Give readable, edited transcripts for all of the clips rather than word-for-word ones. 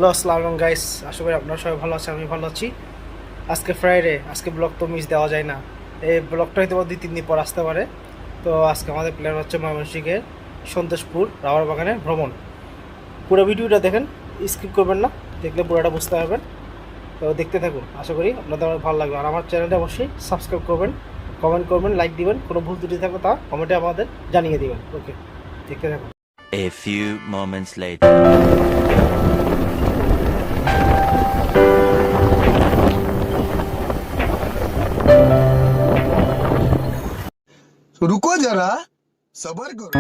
Hello আসসালামু guys, আশা করি আপনারা সবাই ভালো আছেন। আমি ভালো আছি। আজকে ফ্রাইডে, আজকে ব্লগ তো মিস দেওয়া যায় না। এই ব্লগটা হয়তো 2-3 দিন পর আসতে পারে। তো আজকে আমাদের প্ল্যান হচ্ছে ময়মনসিংহের সন্তোষপুর রাবার বাগানে ভ্রমণ। পুরো ভিডিওটা দেখেন, স্কিপ করবেন না, দেখলে পুরোটা বুঝতে পারবেন। তো দেখতে থাকুন, আশা করি আপনাদের ভালো লাগবে। আর আমার চ্যানেলটা অবশ্যই সাবস্ক্রাইব করবেন, কমেন্ট করবেন, লাইক দিবেন। কোনো ভুল ত্রুটি থাকলে তা কমেন্টে আমাদের জানিয়ে দিবেন। ওকে, দেখতে থাকুন। A few moments later. रुको जरा सबर करो।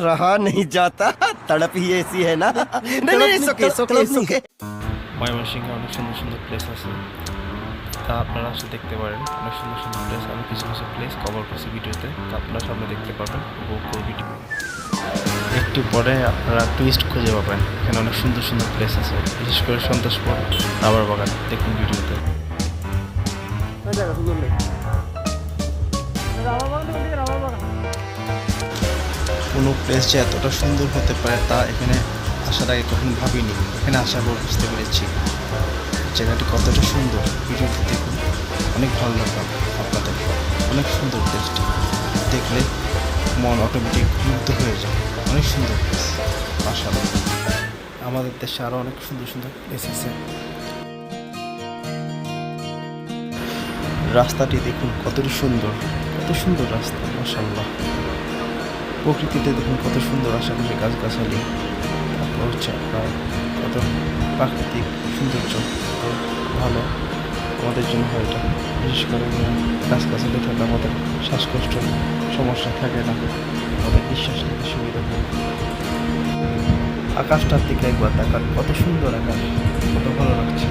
रहा नहीं जाता, तड़प ही ऐसी है ना। नहीं नहीं, सोके सोके सोके। ময়মনসিংহে অনেক সুন্দর সুন্দর প্লেস আছে, তা আপনারা আসলে দেখতে পারেন। অনেক সুন্দর সুন্দর প্লেস, আমি কিছু কিছু প্লেস কভার করছি ভিডিওতে, তা আপনারা সামনে দেখতে পাবেন। ভিডিও একটু পরে আপনারা টুইস্ট খুঁজে পাবেন। এখানে অনেক সুন্দর সুন্দর প্লেস আছে, বিশেষ করে সন্তোষপুর রাবার বাগান। দেখুন ভিডিওতে। কোনো প্লেস যে এতটা সুন্দর হতে পারে তা এখানে আসার আগে কখনো ভাবিনি। এখানে আসার পর বুঝতে পেরেছি জায়গাটি কতটা সুন্দর। ভিডিওটি দেখুন, অনেক ভালো লাগবে আপনাদের। অনেক সুন্দর প্লেসটি, দেখলে মন অটোমেটিক মুগ্ধ হয়ে যায়। অনেক সুন্দর প্লেস। মাশাআল্লাহ, আমাদের দেশে আরও অনেক সুন্দর সুন্দর প্লেস আছে। রাস্তাটি দেখুন কতটা সুন্দর, কত সুন্দর রাস্তা। মাশাআল্লাহ, প্রকৃতিতে দেখুন কত সুন্দর আশেপাশে গাছগাছালি, তারপর হচ্ছে আপনার কত প্রাকৃতিক সৌন্দর্য, তো ভালো আমাদের জন্য হয় এটা। বিশেষ করে গাছগাছালি থাকলে আমাদের শ্বাসকষ্ট সমস্যা থাকে না, আমাদের নিঃশ্বাস নিতে সুবিধা হয়। আকাশটার দিকে একবার তাকান, কত সুন্দর আকাশ, কত ভালো লাগছে।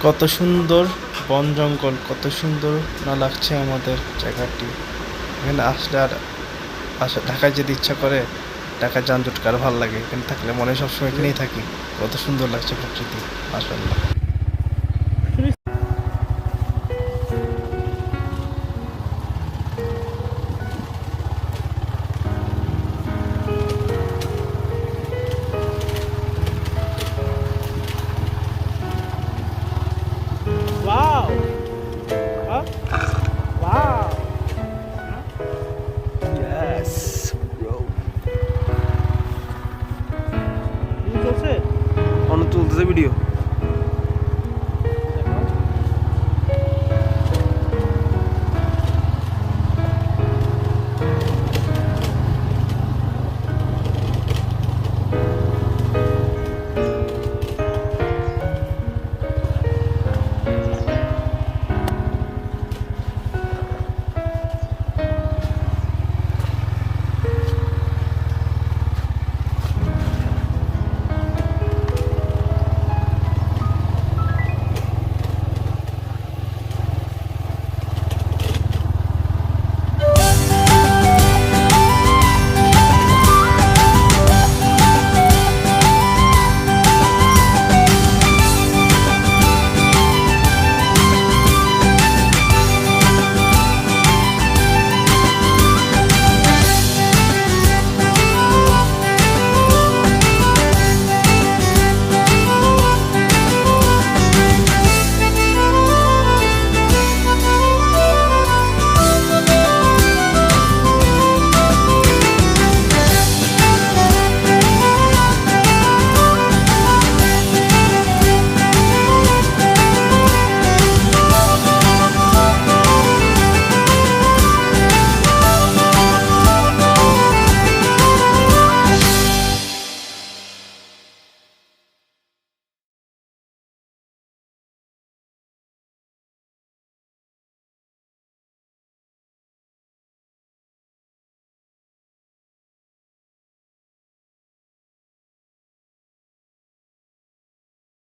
কত সুন্দর বন জঙ্গল, কত সুন্দর না লাগছে আমাদের জায়গাটি। এখানে আসলে আর ঢাকায় যেতে ইচ্ছা করে। ঢাকার যানজট কার ভালো লাগে, এখানে থাকলে মনে হয় সবসময় এখানেই থাকি। কত সুন্দর লাগছে প্রকৃতি, মাশাআল্লাহ।